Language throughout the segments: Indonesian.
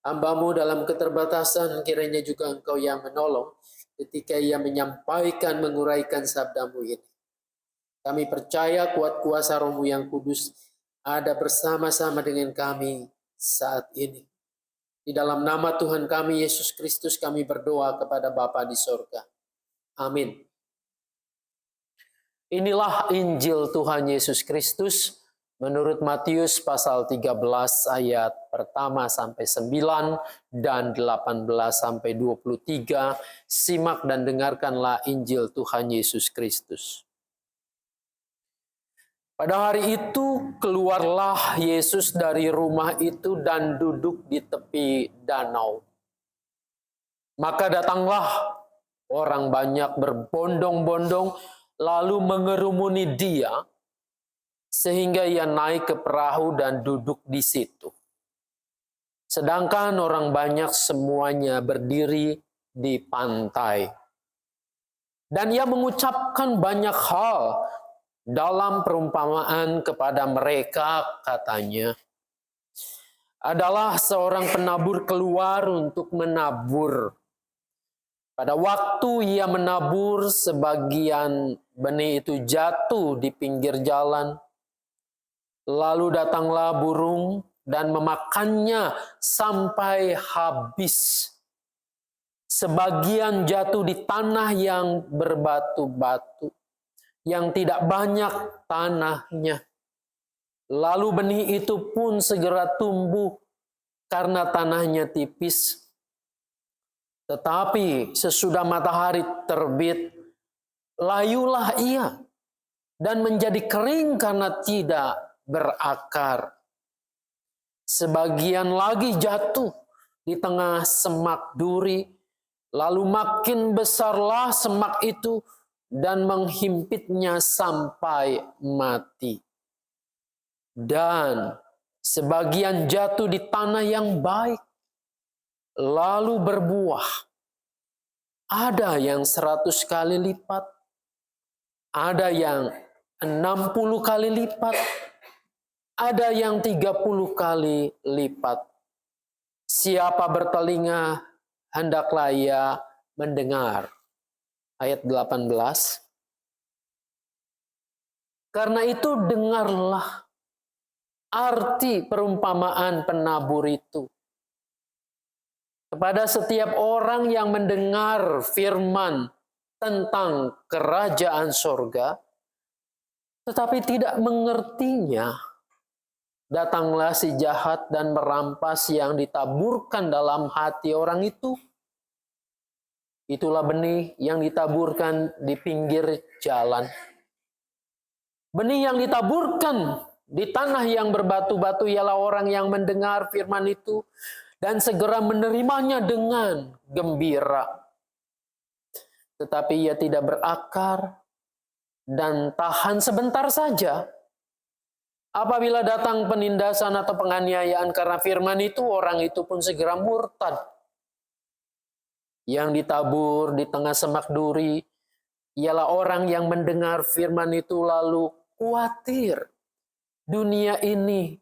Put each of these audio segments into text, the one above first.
Hamba-Mu dalam keterbatasan, kiranya juga Engkau yang menolong ketika Ia menyampaikan, menguraikan sabda-Mu ini. Kami percaya kuat kuasa Roh-Mu yang kudus ada bersama-sama dengan kami saat ini. Di dalam nama Tuhan kami, Yesus Kristus, kami berdoa kepada Bapa di sorga. Amin. Inilah Injil Tuhan Yesus Kristus menurut Matius pasal 13 ayat pertama sampai 9 dan 18 sampai 23. Simak dan dengarkanlah Injil Tuhan Yesus Kristus. Pada hari itu keluarlah Yesus dari rumah itu dan duduk di tepi danau. Maka datanglah orang banyak berbondong-bondong lalu mengerumuni Dia sehingga Ia naik ke perahu dan duduk di situ. Sedangkan orang banyak semuanya berdiri di pantai. Dan Ia mengucapkan banyak hal dalam perumpamaan kepada mereka, katanya, adalah seorang penabur keluar untuk menabur. Pada waktu ia menabur, sebagian benih itu jatuh di pinggir jalan. Lalu datanglah burung dan memakannya sampai habis. Sebagian jatuh di tanah yang berbatu-batu, yang tidak banyak tanahnya. Lalu benih itu pun segera tumbuh karena tanahnya tipis. Tetapi sesudah matahari terbit, layulah ia dan menjadi kering karena tidak berakar. Sebagian lagi jatuh di tengah semak duri, lalu makin besarlah semak itu dan menghimpitnya sampai mati. Dan sebagian jatuh di tanah yang baik, lalu berbuah. Ada yang 100 kali lipat, ada yang 60 kali lipat, ada yang 30 kali lipat. Siapa bertelinga, hendaklah ia mendengar. Ayat 18. Karena itu dengarlah arti perumpamaan penabur itu. Kepada setiap orang yang mendengar firman tentang kerajaan sorga, tetapi tidak mengertinya, datanglah si jahat dan merampas yang ditaburkan dalam hati orang itu. Itulah benih yang ditaburkan di pinggir jalan. Benih yang ditaburkan di tanah yang berbatu-batu ialah orang yang mendengar firman itu dan segera menerimanya dengan gembira. Tetapi ia tidak berakar dan tahan sebentar saja. Apabila datang penindasan atau penganiayaan karena firman itu, orang itu pun segera murtad. Yang ditabur di tengah semak duri ialah orang yang mendengar firman itu lalu khawatir dunia ini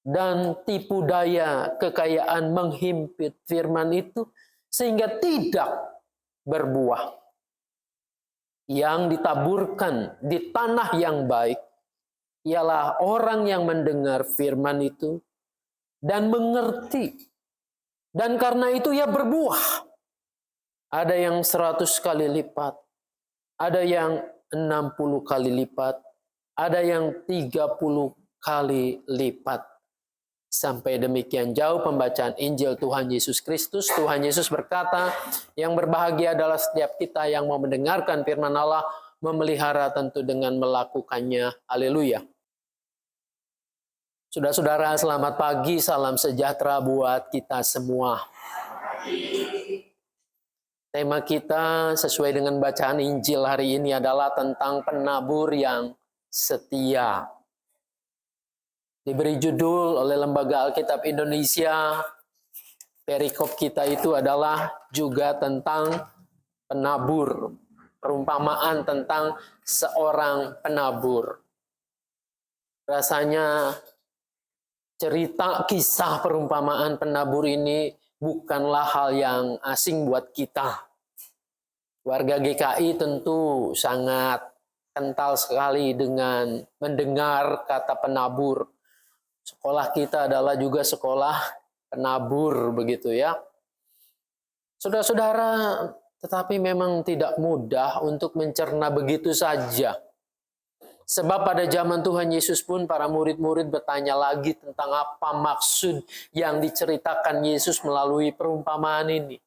dan tipu daya kekayaan menghimpit firman itu sehingga tidak berbuah. Yang ditaburkan di tanah yang baik ialah orang yang mendengar firman itu dan mengerti. Dan karena itu ia berbuah. Ada yang 100 kali lipat, ada yang 60 kali lipat, ada yang 30 kali lipat. Sampai demikian jauh pembacaan Injil Tuhan Yesus Kristus. Tuhan Yesus berkata, yang berbahagia adalah setiap kita yang mau mendengarkan firman Allah, memelihara tentu dengan melakukannya. Haleluya. Saudara-saudara, selamat pagi, salam sejahtera buat kita semua. Tema kita sesuai dengan bacaan Injil hari ini adalah tentang penabur yang setia. Diberi judul oleh Lembaga Alkitab Indonesia, perikop kita itu adalah juga tentang penabur. Perumpamaan tentang seorang penabur. Rasanya Cerita kisah perumpamaan penabur ini bukanlah hal yang asing buat kita. Warga GKI tentu sangat kental sekali dengan mendengar kata penabur. Sekolah kita adalah juga sekolah penabur, begitu ya. Saudara-saudara, tetapi memang tidak mudah untuk mencerna begitu saja. Sebab pada zaman Tuhan Yesus pun para murid-murid bertanya lagi tentang apa maksud yang diceritakan Yesus melalui perumpamaan ini.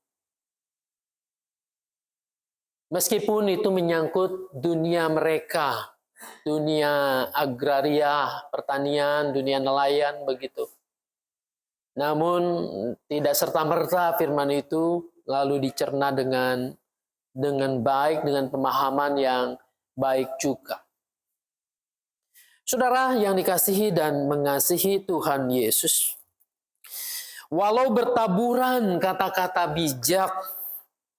Meskipun itu menyangkut dunia mereka, dunia agraria, pertanian, dunia nelayan, begitu. Namun tidak serta-merta firman itu lalu dicerna dengan baik, dengan pemahaman yang baik juga. Saudara yang dikasihi dan mengasihi Tuhan Yesus, walau bertaburan kata-kata bijak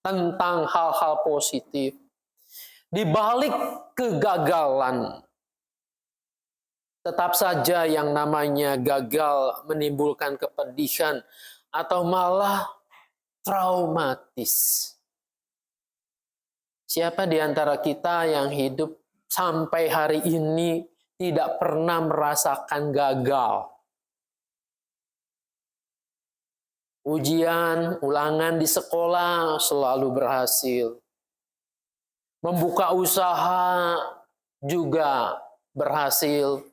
tentang hal-hal positif, di balik kegagalan, tetap saja yang namanya gagal menimbulkan kepedihan atau malah traumatis. Siapa di antara kita yang hidup sampai hari ini tidak pernah merasakan gagal? Ujian, ulangan di sekolah selalu berhasil. Membuka usaha juga berhasil.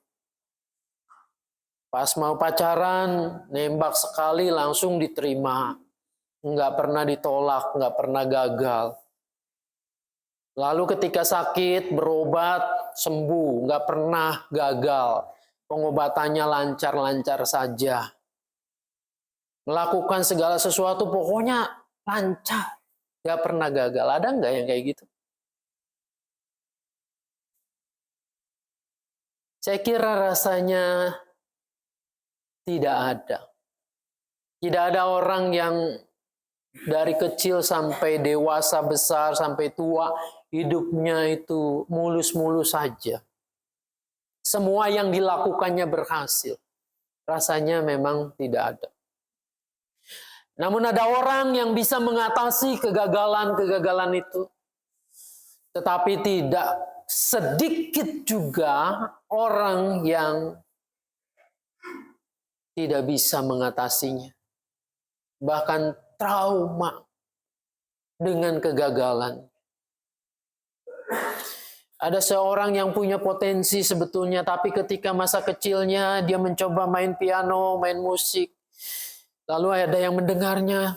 Pas mau pacaran, nembak sekali langsung diterima. Nggak pernah ditolak, nggak pernah gagal. Lalu ketika sakit, berobat, sembuh, nggak pernah gagal. Pengobatannya lancar-lancar saja. Melakukan segala sesuatu pokoknya lancar. Nggak pernah gagal. Ada nggak yang kayak gitu? Saya kira rasanya tidak ada. Tidak ada orang yang dari kecil sampai dewasa, besar, sampai tua, hidupnya itu mulus-mulus saja. Semua yang dilakukannya berhasil. Rasanya memang tidak ada. Namun ada orang yang bisa mengatasi kegagalan-kegagalan itu. Tetapi tidak sedikit juga orang yang tidak bisa mengatasinya. Bahkan trauma dengan kegagalan. Ada seorang yang punya potensi sebetulnya, tapi ketika masa kecilnya dia mencoba main piano, main musik. Lalu ada yang mendengarnya,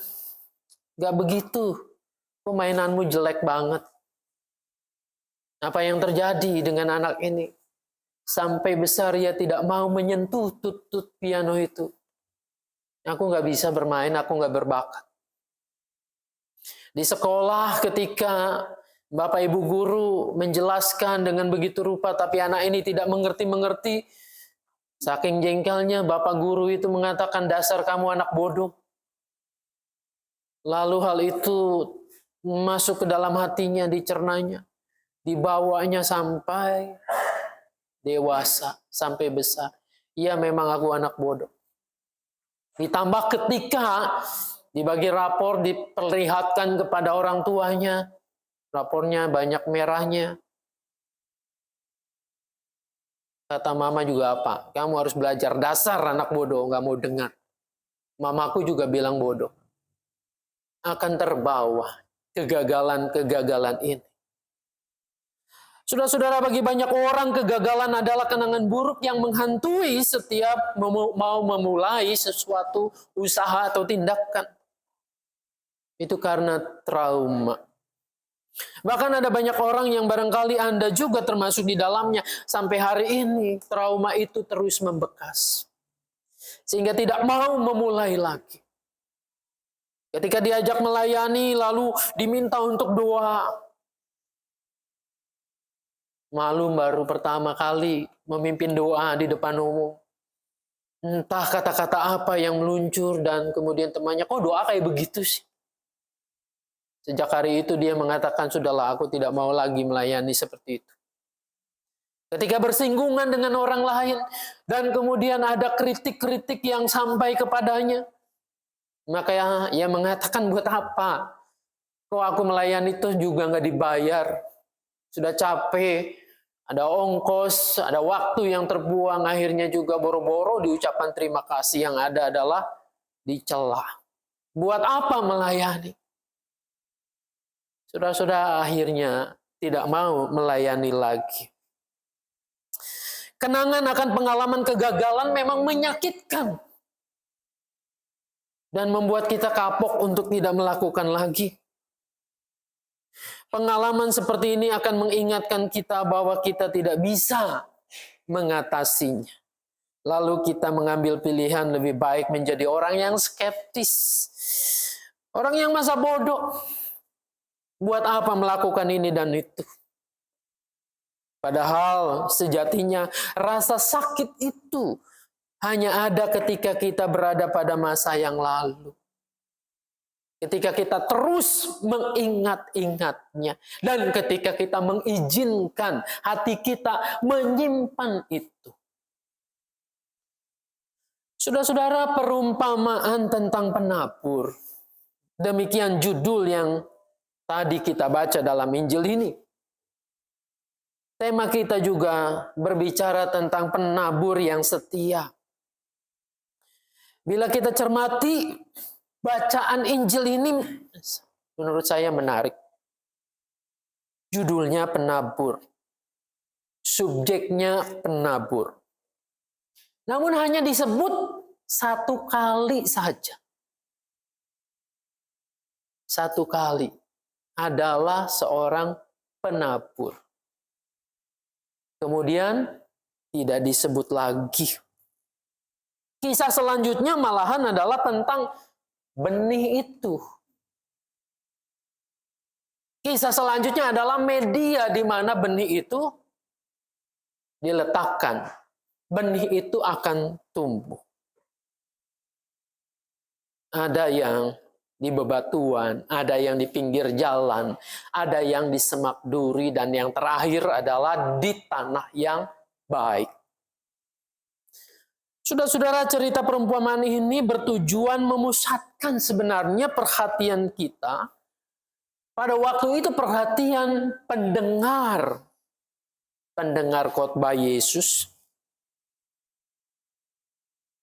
gak begitu, permainanmu jelek banget. Apa yang terjadi dengan anak ini? Sampai besar ia tidak mau menyentuh tutut piano itu. Aku gak bisa bermain, aku gak berbakat. Di sekolah ketika Bapak Ibu guru menjelaskan dengan begitu rupa, tapi anak ini tidak mengerti-mengerti. Saking jengkelnya Bapak guru itu mengatakan, dasar kamu anak bodoh. Lalu hal itu masuk ke dalam hatinya, dicernanya. Dibawanya sampai dewasa, sampai besar. Iya memang aku anak bodoh. Ditambah ketika dibagi rapor, diperlihatkan kepada orang tuanya. Rapornya banyak merahnya. Kata mama juga apa? Kamu harus belajar, dasar anak bodoh, nggak mau dengar. Mamaku juga bilang bodoh. Akan terbawa kegagalan-kegagalan ini. Saudara-saudara, bagi banyak orang kegagalan adalah kenangan buruk yang menghantui setiap mau memulai sesuatu usaha atau tindakan. Itu karena trauma. Bahkan ada banyak orang yang barangkali Anda juga termasuk di dalamnya. Sampai hari ini trauma itu terus membekas. Sehingga tidak mau memulai lagi. Ketika diajak melayani lalu diminta untuk doa. Malu baru pertama kali memimpin doa di depan umum. Entah kata-kata apa yang meluncur dan kemudian temannya, kok doa kayak begitu sih? Sejak hari itu dia mengatakan, sudahlah aku tidak mau lagi melayani seperti itu. Ketika bersinggungan dengan orang lain dan kemudian ada kritik-kritik yang sampai kepadanya, maka ia mengatakan, buat apa? Kok aku melayani itu juga nggak dibayar? Sudah capek, ada ongkos, ada waktu yang terbuang, akhirnya juga boro-boro diucapkan terima kasih, yang ada adalah dicela. Buat apa melayani? Saudara-saudara akhirnya tidak mau melayani lagi. Kenangan akan pengalaman kegagalan memang menyakitkan dan membuat kita kapok untuk tidak melakukan lagi. Pengalaman seperti ini akan mengingatkan kita bahwa kita tidak bisa mengatasinya. Lalu kita mengambil pilihan lebih baik menjadi orang yang skeptis. Orang yang masa bodoh. Buat apa melakukan ini dan itu? Padahal sejatinya rasa sakit itu hanya ada ketika kita berada pada masa yang lalu. Ketika kita terus mengingat-ingatnya. Dan ketika kita mengizinkan hati kita menyimpan itu. Saudara-saudara, perumpamaan tentang penabur. Demikian judul yang tadi kita baca dalam Injil ini. Tema kita juga berbicara tentang penabur yang setia. Bila kita cermati bacaan Injil ini, menurut saya menarik. Judulnya penabur. Subjeknya penabur. Namun hanya disebut satu kali saja. Satu kali adalah seorang penabur. Kemudian tidak disebut lagi. Kisah selanjutnya malahan adalah tentang benih itu. Kisah selanjutnya adalah media di mana benih itu diletakkan. Benih itu akan tumbuh. Ada yang di bebatuan, ada yang di pinggir jalan, ada yang di semak duri, dan yang terakhir adalah di tanah yang baik. Saudara-saudara, cerita perumpamaan ini bertujuan memusatkan sebenarnya perhatian kita. Pada waktu itu perhatian pendengar khotbah Yesus.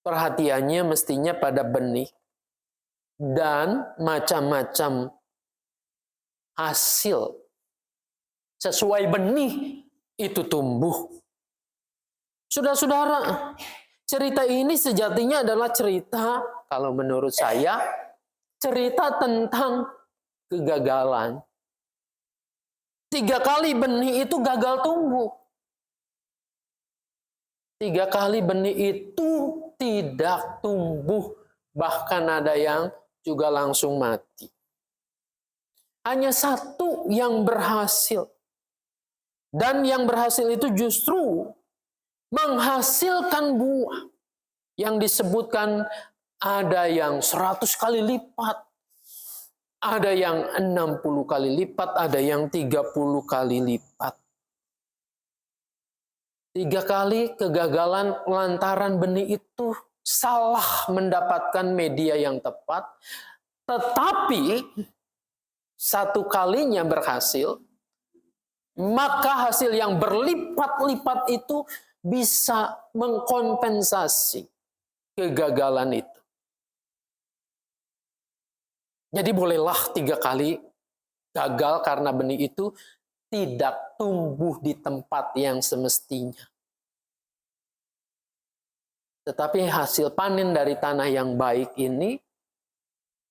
Perhatiannya mestinya pada benih dan macam-macam hasil. Sesuai benih itu tumbuh. Saudara-saudara, cerita ini sejatinya adalah cerita, kalau menurut saya, cerita tentang kegagalan. 3 kali benih itu gagal tumbuh. 3 kali benih itu tidak tumbuh. Bahkan ada yang juga langsung mati. Hanya satu yang berhasil. Dan yang berhasil itu justru menghasilkan buah. Yang disebutkan ada yang 100 kali lipat. Ada yang 60 kali lipat. Ada yang 30 kali lipat. 3 kali kegagalan lantaran benih itu salah mendapatkan media yang tepat, tetapi 1 kalinya berhasil, maka hasil yang berlipat-lipat itu bisa mengkompensasi kegagalan itu. Jadi bolehlah 3 kali gagal karena benih itu tidak tumbuh di tempat yang semestinya. Tetapi hasil panen dari tanah yang baik ini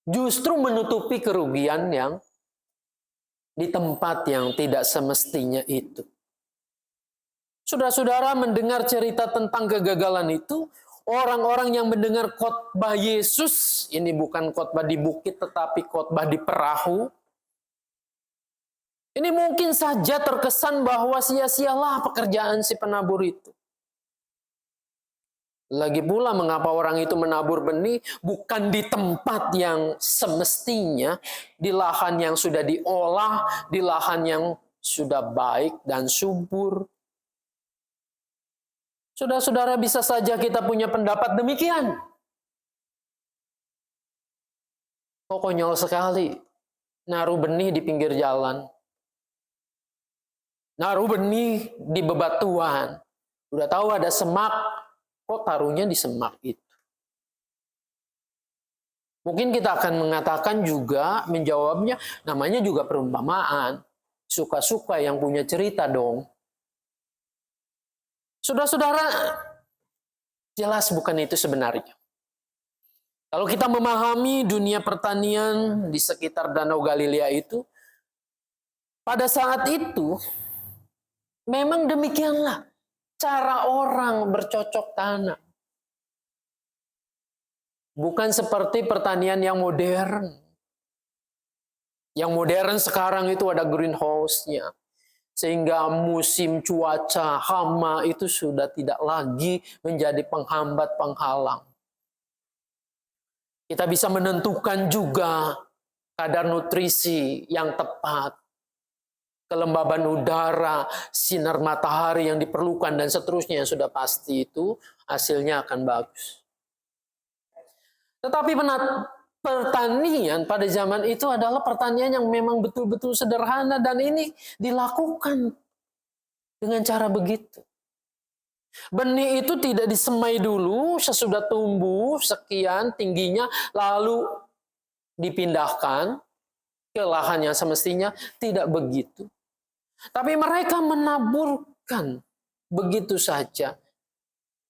justru menutupi kerugian yang di tempat yang tidak semestinya itu. Saudara-saudara, mendengar cerita tentang kegagalan itu, orang-orang yang mendengar khotbah Yesus, ini bukan khotbah di bukit tetapi khotbah di perahu, ini mungkin saja terkesan bahwa sia-sialah pekerjaan si penabur itu. Lagi pula mengapa orang itu menabur benih bukan di tempat yang semestinya, di lahan yang sudah diolah, di lahan yang sudah baik dan subur. Saudara-saudara, bisa saja kita punya pendapat demikian. Kok konyol sekali. Naruh benih di pinggir jalan. Naruh benih di bebatuan. Udah tahu ada semak, kok taruhnya di semak itu. Mungkin kita akan mengatakan juga, menjawabnya, namanya juga perumpamaan. Suka-suka yang punya cerita dong. Saudara-saudara, jelas bukan itu sebenarnya. Kalau kita memahami dunia pertanian di sekitar Danau Galilea itu, pada saat itu, memang demikianlah cara orang bercocok tanam. Bukan seperti pertanian yang modern. Yang modern sekarang itu ada greenhouse-nya. Sehingga musim cuaca hama itu sudah tidak lagi menjadi penghambat penghalang. Kita bisa menentukan juga kadar nutrisi yang tepat, kelembaban udara, sinar matahari yang diperlukan, dan seterusnya yang sudah pasti itu hasilnya akan bagus. Tetapi pertanian pada zaman itu adalah pertanian yang memang betul-betul sederhana, dan ini dilakukan dengan cara begitu. Benih itu tidak disemai dulu, sesudah tumbuh sekian tingginya lalu dipindahkan ke lahan yang semestinya, tidak begitu. Tapi mereka menaburkan begitu saja.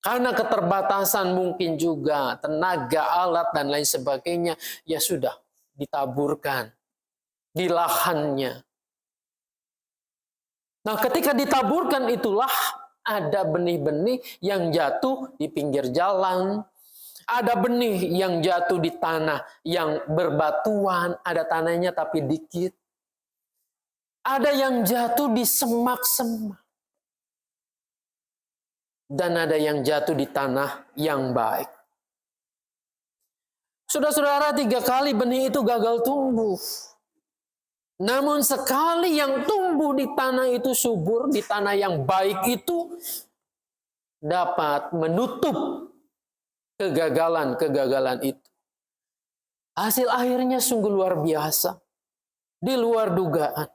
Karena keterbatasan mungkin juga tenaga, alat, dan lain sebagainya, ya sudah ditaburkan di lahannya. Nah, ketika ditaburkan itulah ada benih-benih yang jatuh di pinggir jalan, ada benih yang jatuh di tanah yang berbatuan, ada tanahnya tapi dikit. Ada yang jatuh di semak-semak. Dan ada yang jatuh di tanah yang baik. Saudara-saudara, 3 kali benih itu gagal tumbuh. Namun sekali yang tumbuh di tanah itu subur, di tanah yang baik itu dapat menutup kegagalan-kegagalan itu. Hasil akhirnya sungguh luar biasa. Di luar dugaan.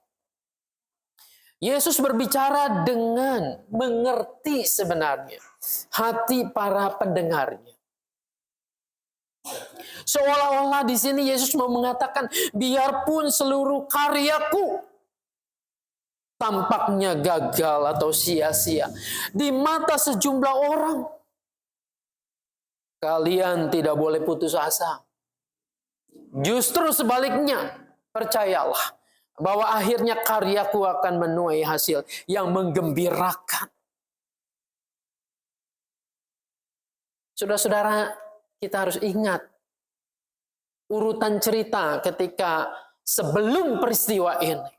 Yesus berbicara dengan mengerti sebenarnya hati para pendengarnya. Seolah-olah di sini Yesus mau mengatakan, biarpun seluruh karyaku tampaknya gagal atau sia-sia di mata sejumlah orang, kalian tidak boleh putus asa. Justru sebaliknya, percayalah bahwa akhirnya karyaku akan menuai hasil yang menggembirakan. Saudara-saudara, kita harus ingat urutan cerita ketika sebelum peristiwa ini.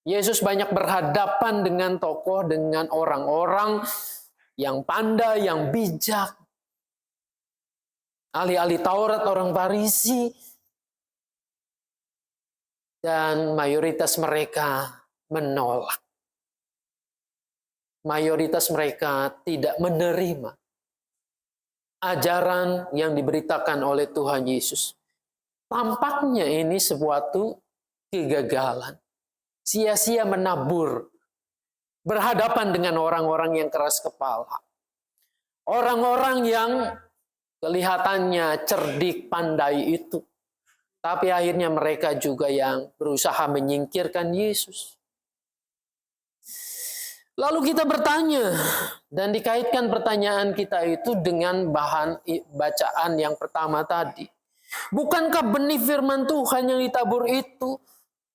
Yesus banyak berhadapan dengan tokoh, dengan orang-orang yang pandai, yang bijak. Ahli-ahli Taurat, orang Farisi. Dan mayoritas mereka menolak. Mayoritas mereka tidak menerima ajaran yang diberitakan oleh Tuhan Yesus. Tampaknya ini suatu kegagalan. Sia-sia menabur. Berhadapan dengan orang-orang yang keras kepala. Orang-orang yang kelihatannya cerdik, pandai itu. Tapi akhirnya mereka juga yang berusaha menyingkirkan Yesus. Lalu kita bertanya, dan dikaitkan pertanyaan kita itu dengan bahan bacaan yang pertama tadi. Bukankah benih firman Tuhan yang ditabur itu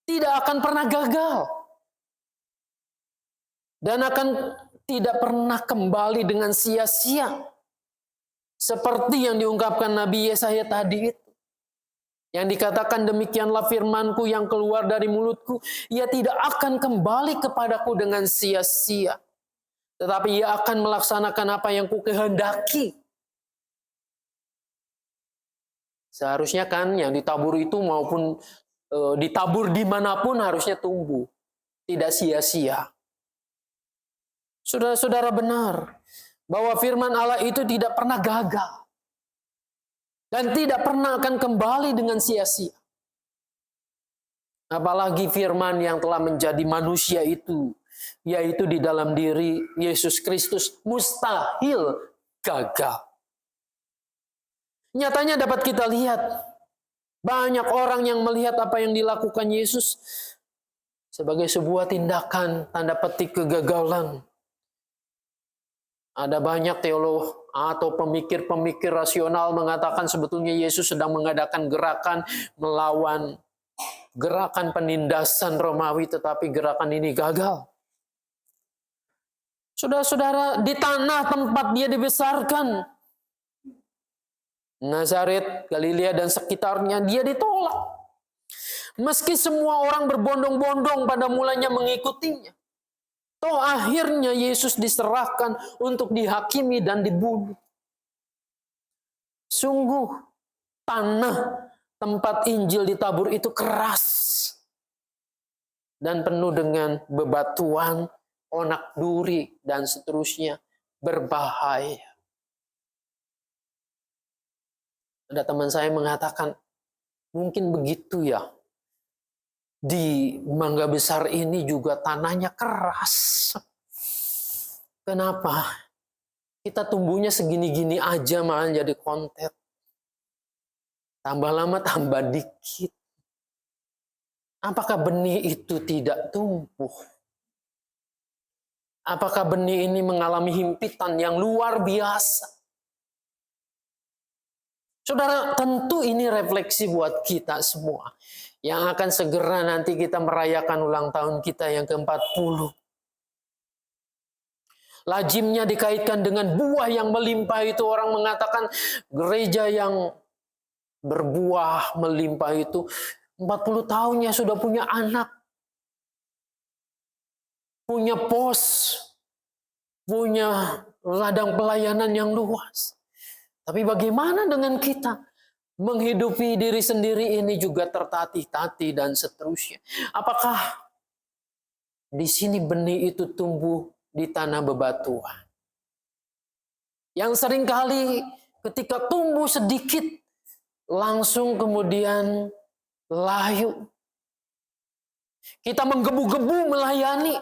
tidak akan pernah gagal? Dan akan tidak pernah kembali dengan sia-sia. Seperti yang diungkapkan Nabi Yesaya tadi itu. Yang dikatakan, demikianlah firmanku yang keluar dari mulutku, ia tidak akan kembali kepadaku dengan sia-sia. Tetapi ia akan melaksanakan apa yang kukehendaki. Seharusnya kan yang ditabur itu maupun ditabur dimanapun harusnya tumbuh. Tidak sia-sia. Saudara-saudara, benar bahwa firman Allah itu tidak pernah gagal dan tidak pernah akan kembali dengan sia-sia. Apalagi firman yang telah menjadi manusia itu, yaitu di dalam diri Yesus Kristus, mustahil gagal. Nyatanya dapat kita lihat, banyak orang yang melihat apa yang dilakukan Yesus sebagai sebuah tindakan tanda petik kegagalan. Ada banyak teolog atau pemikir-pemikir rasional mengatakan sebetulnya Yesus sedang mengadakan gerakan melawan gerakan penindasan Romawi, tetapi gerakan ini gagal. Saudara-saudara, di tanah tempat dia dibesarkan, Nazaret, Galilea dan sekitarnya, dia ditolak. Meski semua orang berbondong-bondong pada mulanya mengikutinya, toh akhirnya Yesus diserahkan untuk dihakimi dan dibunuh. Sungguh, tanah tempat Injil ditabur itu keras dan penuh dengan bebatuan, onak duri, dan seterusnya, berbahaya. Ada teman saya mengatakan, mungkin begitu ya, di Mangga Besar ini juga tanahnya keras. Kenapa? Kita tumbuhnya segini-gini aja malah jadi konten. Tambah lama tambah dikit. Apakah benih itu tidak tumbuh? Apakah benih ini mengalami himpitan yang luar biasa? Saudara, tentu ini refleksi buat kita semua. Yang akan segera nanti kita merayakan ulang tahun kita yang ke-40. Lazimnya dikaitkan dengan buah yang melimpah itu. Orang mengatakan gereja yang berbuah melimpah itu 40 tahunnya sudah punya anak, punya pos, punya ladang pelayanan yang luas. Tapi bagaimana dengan kita? Menghidupi diri sendiri ini juga tertatih-tatih dan seterusnya. Apakah di sini benih itu tumbuh di tanah bebatuan? Yang seringkali ketika tumbuh sedikit, langsung kemudian layu. Kita menggebu-gebu melayani.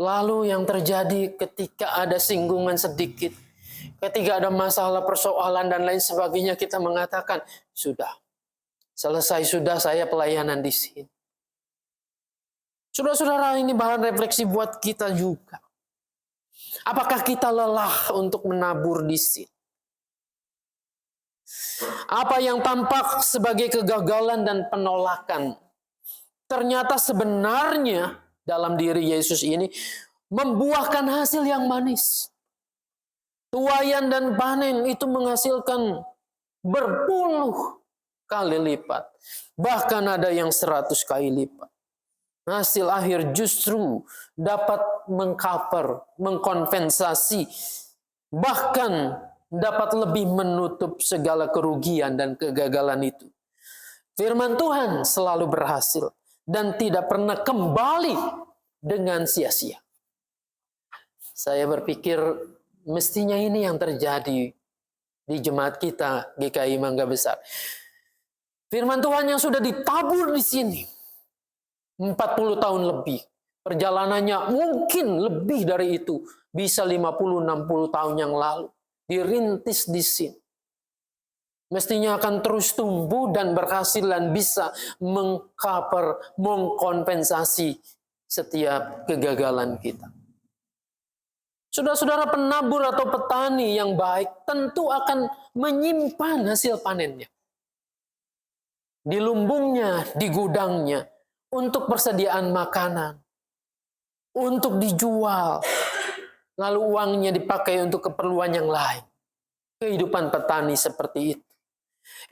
Lalu yang terjadi ketika ada singgungan sedikit, ketika ada masalah, persoalan, dan lain sebagainya, kita mengatakan, sudah, selesai sudah saya pelayanan di sini. Saudara-saudara, ini bahan refleksi buat kita juga. Apakah kita lelah untuk menabur di sini? Apa yang tampak sebagai kegagalan dan penolakan, ternyata sebenarnya dalam diri Yesus ini membuahkan hasil yang manis. Tuaian dan panen itu menghasilkan berpuluh kali lipat. Bahkan ada yang 100 kali lipat. Hasil akhir justru dapat mengcover, mengkompensasi, bahkan dapat lebih menutup segala kerugian dan kegagalan itu. Firman Tuhan selalu berhasil dan tidak pernah kembali dengan sia-sia. Saya berpikir mestinya ini yang terjadi di jemaat kita GKI Mangga Besar. Firman Tuhan yang sudah ditabur di sini 40 tahun lebih. Perjalanannya mungkin lebih dari itu. Bisa 50-60 tahun yang lalu. Dirintis di sini. Mestinya akan terus tumbuh dan berhasil dan bisa mengcover, mengkompensasi setiap kegagalan kita. Saudara-saudara, penabur atau petani yang baik tentu akan menyimpan hasil panennya. Di lumbungnya, di gudangnya, untuk persediaan makanan, untuk dijual, lalu uangnya dipakai untuk keperluan yang lain. Kehidupan petani seperti itu.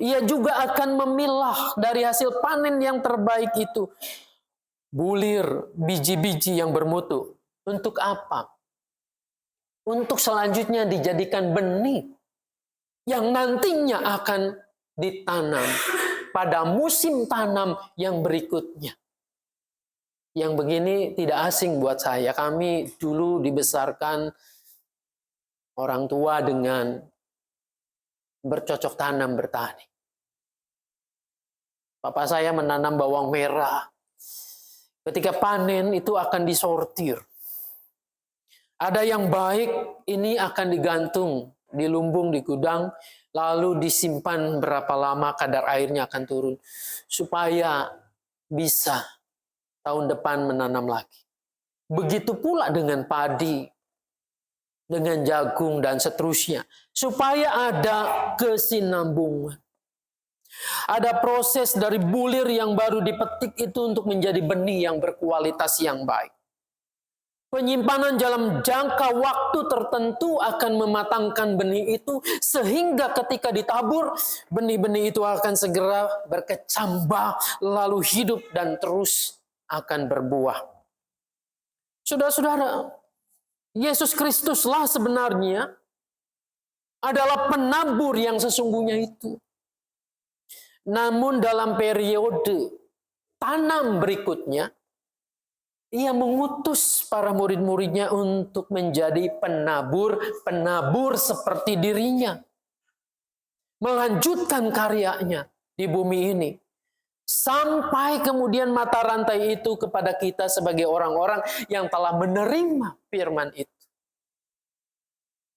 Ia juga akan memilah dari hasil panen yang terbaik itu bulir biji-biji yang bermutu. Untuk apa? Untuk selanjutnya dijadikan benih yang nantinya akan ditanam pada musim tanam yang berikutnya. Yang begini tidak asing buat saya. Kami dulu dibesarkan orang tua dengan bercocok tanam bertani. Papa saya menanam bawang merah. Ketika panen itu akan disortir. Ada yang baik, ini akan digantung di lumbung, di gudang, lalu disimpan berapa lama kadar airnya akan turun. Supaya bisa tahun depan menanam lagi. Begitu pula dengan padi, dengan jagung, dan seterusnya. Supaya ada kesinambungan. Ada proses dari bulir yang baru dipetik itu untuk menjadi benih yang berkualitas yang baik. Penyimpanan dalam jangka waktu tertentu akan mematangkan benih itu sehingga ketika ditabur, benih-benih itu akan segera berkecambah, lalu hidup dan terus akan berbuah. Saudara-saudara, Yesus Kristuslah sebenarnya adalah penabur yang sesungguhnya itu. Namun dalam periode tanam berikutnya, ia mengutus para murid-muridnya untuk menjadi penabur seperti dirinya. Melanjutkan karyanya di bumi ini. Sampai kemudian mata rantai itu kepada kita sebagai orang-orang yang telah menerima firman itu.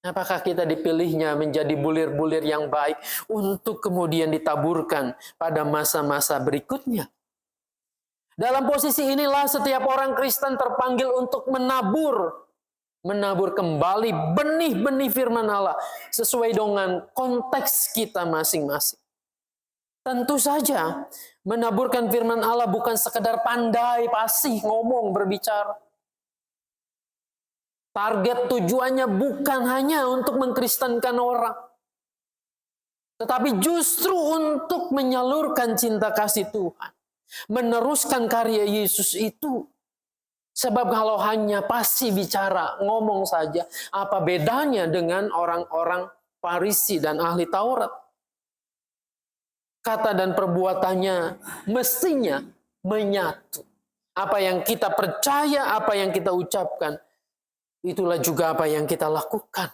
Apakah kita dipilihnya menjadi bulir-bulir yang baik untuk kemudian ditaburkan pada masa-masa berikutnya? Dalam posisi inilah setiap orang Kristen terpanggil untuk menabur kembali benih-benih firman Allah sesuai dengan konteks kita masing-masing. Tentu saja menaburkan firman Allah bukan sekedar pandai, fasih, ngomong, berbicara. Target tujuannya bukan hanya untuk mengkristenkan orang, tetapi justru untuk menyalurkan cinta kasih Tuhan. Meneruskan karya Yesus itu. Sebab kalau hanya pasti bicara, ngomong saja, apa bedanya dengan orang-orang Farisi dan ahli Taurat? Kata dan perbuatannya mestinya menyatu. Apa yang kita percaya, apa yang kita ucapkan, itulah juga apa yang kita lakukan.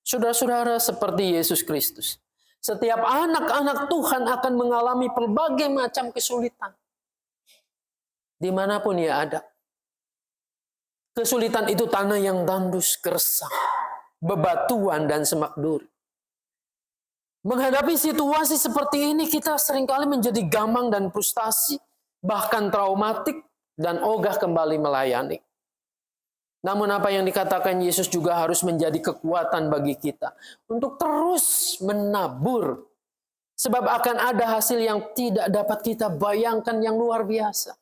Saudara-saudara, seperti Yesus Kristus, setiap anak-anak Tuhan akan mengalami berbagai macam kesulitan. Dimanapun ia ada. Kesulitan itu tanah yang tandus, gersang, bebatuan, dan semak duri. Menghadapi situasi seperti ini, kita seringkali menjadi gamang dan frustasi, bahkan traumatik, dan ogah kembali melayani. Namun apa yang dikatakan Yesus juga harus menjadi kekuatan bagi kita untuk terus menabur. Sebab akan ada hasil yang tidak dapat kita bayangkan yang luar biasa.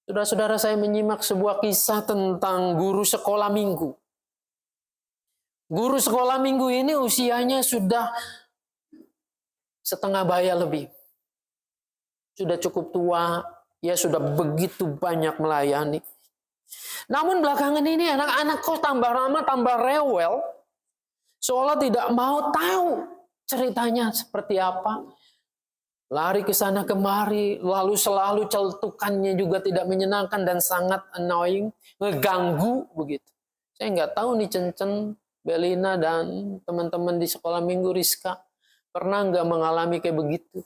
Saudara-saudara, saya menyimak sebuah kisah tentang guru sekolah minggu. Guru sekolah minggu ini usianya sudah setengah baya lebih. Sudah cukup tua, ya sudah begitu banyak melayani. Namun belakangan ini anak-anak kok tambah lama tambah rewel, seolah tidak mau tahu ceritanya seperti apa. Lari ke sana kemari, lalu selalu celutukannya juga tidak menyenangkan dan sangat annoying, ngeganggu begitu. Saya nggak tahu nih Cencen, Belina dan teman-teman di sekolah minggu Rizka pernah nggak mengalami kayak begitu.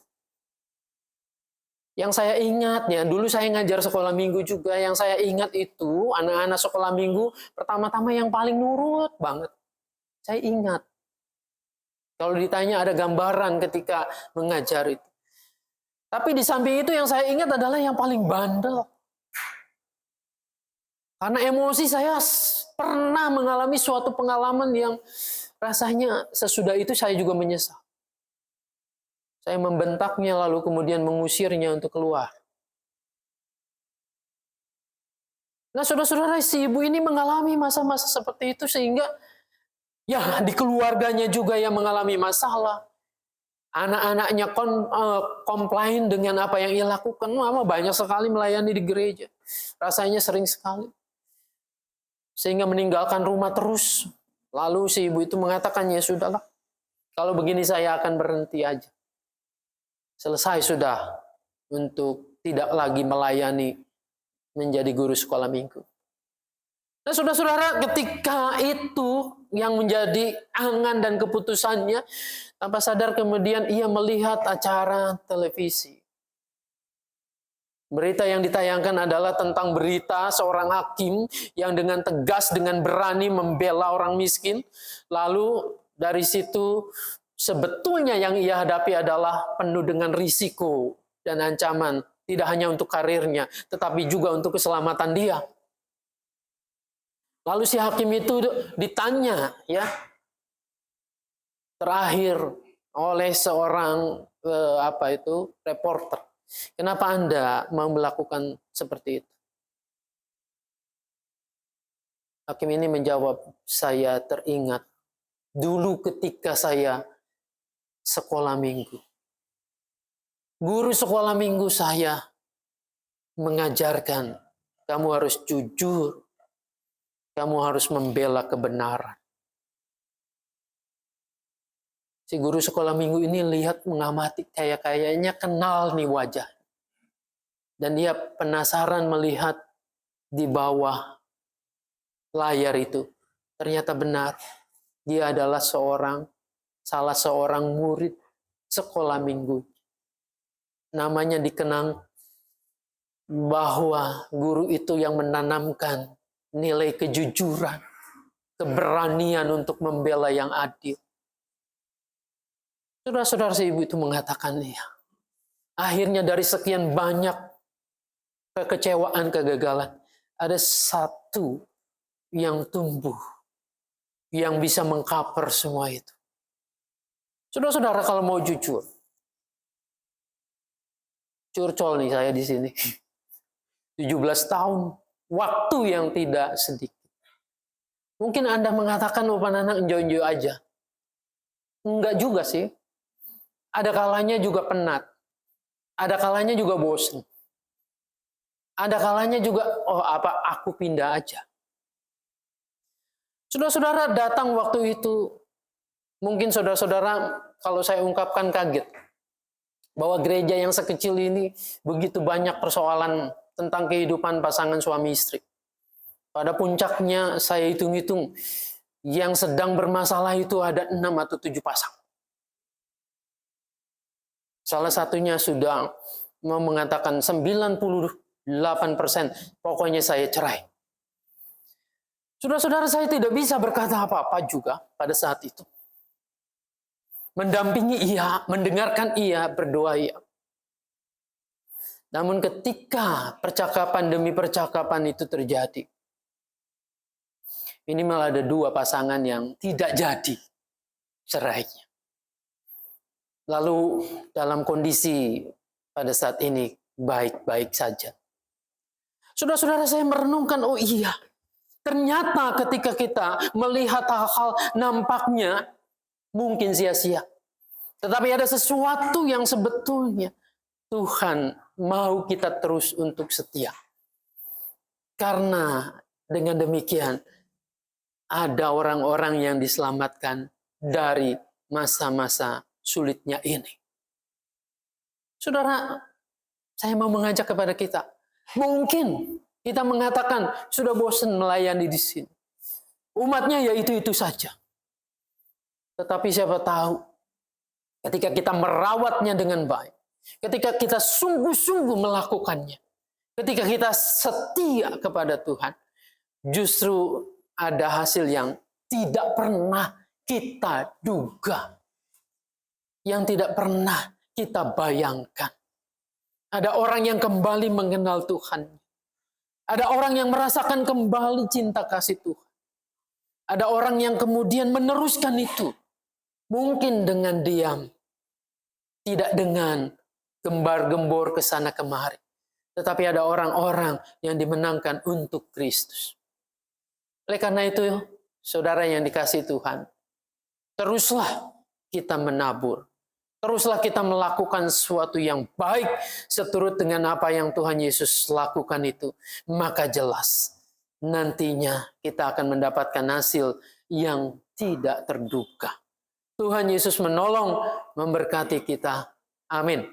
Yang saya ingat, ya dulu saya ngajar sekolah minggu juga, yang saya ingat itu anak-anak sekolah minggu pertama-tama yang paling nurut banget. Saya ingat. Kalau ditanya ada gambaran ketika mengajar itu. Tapi di samping itu yang saya ingat adalah yang paling bandel. Karena emosi saya pernah mengalami suatu pengalaman yang rasanya sesudah itu saya juga menyesal. Saya membentaknya lalu kemudian mengusirnya untuk keluar. Nah saudara-saudara, si ibu ini mengalami masa-masa seperti itu sehingga ya di keluarganya juga yang mengalami masalah. Anak-anaknya komplain dengan apa yang ia lakukan. Mama banyak sekali melayani di gereja. Rasanya sering sekali. Sehingga meninggalkan rumah terus. Lalu si ibu itu mengatakan, ya sudahlah. Kalau begini saya akan berhenti aja. Selesai sudah untuk tidak lagi melayani menjadi guru sekolah minggu. Nah, saudara-saudara, ketika itu yang menjadi angan dan keputusannya, tanpa sadar kemudian ia melihat acara televisi. Berita yang ditayangkan adalah tentang berita seorang hakim yang dengan tegas, dengan berani membela orang miskin. Lalu dari situ sebetulnya yang ia hadapi adalah penuh dengan risiko dan ancaman. Tidak hanya untuk karirnya, tetapi juga untuk keselamatan dia. Lalu si hakim itu ditanya, ya, terakhir oleh seorang reporter, kenapa Anda mau melakukan seperti itu? Hakim ini menjawab, saya teringat dulu ketika saya sekolah minggu. Guru sekolah minggu saya mengajarkan, kamu harus jujur, kamu harus membela kebenaran. Si guru sekolah minggu ini lihat, mengamati, kayaknya kenal nih wajah. Dan dia penasaran melihat di bawah layar itu. Ternyata benar, dia adalah salah seorang murid sekolah minggu. Namanya dikenang bahwa guru itu yang menanamkan nilai kejujuran, keberanian untuk membela yang adil. Saudara-saudara, si ibu itu mengatakan, ya, akhirnya dari sekian banyak kekecewaan, kegagalan, ada satu yang tumbuh, yang bisa mengcover semua itu. Saudara-saudara, kalau mau jujur, curcol nih saya di sini. 17 tahun, waktu yang tidak sedikit. Mungkin Anda mengatakan, oh anak enjoy-enjoy aja. Enggak juga sih. Ada kalanya juga penat. Ada kalanya juga bosan. Ada kalanya juga, aku pindah aja. Saudara-saudara, datang waktu itu, mungkin saudara-saudara kalau saya ungkapkan kaget. Bahwa gereja yang sekecil ini begitu banyak persoalan tentang kehidupan pasangan suami istri. Pada puncaknya saya hitung-hitung, yang sedang bermasalah itu ada 6 atau 7 pasang. Salah satunya sudah mau mengatakan 98%, pokoknya saya cerai. Saudara-saudara, saya tidak bisa berkata apa-apa juga pada saat itu. Mendampingi ia, mendengarkan ia, berdoa ia. Namun ketika percakapan demi percakapan itu terjadi, minimal ada 2 pasangan yang tidak jadi cerainya. Lalu dalam kondisi pada saat ini baik-baik saja. Saudara-saudara, saya merenungkan, oh iya, ternyata ketika kita melihat hal-hal nampaknya mungkin sia-sia. Tetapi ada sesuatu yang sebetulnya Tuhan mau kita terus untuk setia. Karena dengan demikian ada orang-orang yang diselamatkan dari masa-masa sulitnya ini. Saudara, saya mau mengajak kepada kita. Mungkin kita mengatakan sudah bosan melayani di sini. Umatnya ya itu-itu saja. Tetapi siapa tahu ketika kita merawatnya dengan baik, ketika kita sungguh-sungguh melakukannya, ketika kita setia kepada Tuhan, justru ada hasil yang tidak pernah kita duga, yang tidak pernah kita bayangkan. Ada orang yang kembali mengenal Tuhan. Ada orang yang merasakan kembali cinta kasih Tuhan. Ada orang yang kemudian meneruskan itu. Mungkin dengan diam. Tidak dengan gembar-gembor ke sana kemari. Tetapi ada orang-orang yang dimenangkan untuk Kristus. Oleh karena itu, saudara yang dikasihi Tuhan, teruslah kita menabur. Teruslah kita melakukan sesuatu yang baik seturut dengan apa yang Tuhan Yesus lakukan itu. Maka jelas nantinya kita akan mendapatkan hasil yang tidak terduga. Tuhan Yesus menolong, memberkati kita. Amin.